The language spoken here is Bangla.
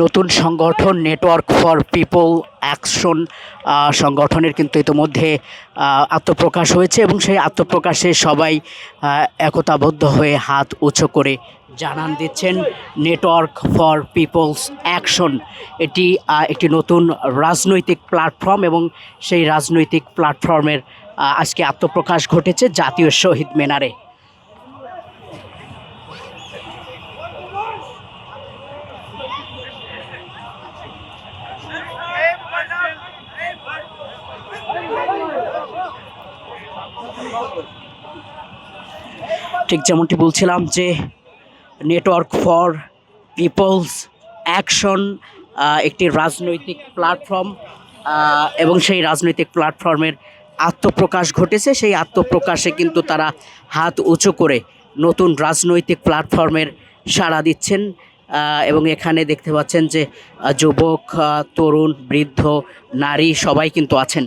নতুন সংগঠন নেটওয়ার্ক ফর পিপল অ্যাকশন সংগঠনের কিন্তু ইতোমধ্যে আত্মপ্রকাশ হয়েছে এবং সেই আত্মপ্রকাশে সবাই একতাবদ্ধ হয়ে হাত উঁচু করে জানান দিচ্ছেন নেটওয়ার্ক ফর পিপলস অ্যাকশন। এটি একটি নতুন রাজনৈতিক প্ল্যাটফর্ম এবং সেই রাজনৈতিক প্ল্যাটফর্মের আজকে আত্মপ্রকাশ ঘটেছে জাতীয় শহীদ মিনারে। ঠিক যেমনটি বলছিলাম যে নেটওয়ার্ক ফর পিপলস অ্যাকশন একটি রাজনৈতিক প্ল্যাটফর্ম এবং সেই রাজনৈতিক প্ল্যাটফর্মের আত্মপ্রকাশ ঘটেছে। সেই আত্মপ্রকাশে কিন্তু তারা হাত উঁচু করে নতুন রাজনৈতিক প্ল্যাটফর্মের সাড়া দিচ্ছেন এবং এখানে দেখতে পাচ্ছেন যে যুবক, তরুণ, বৃদ্ধ, নারী সবাই কিন্তু আছেন।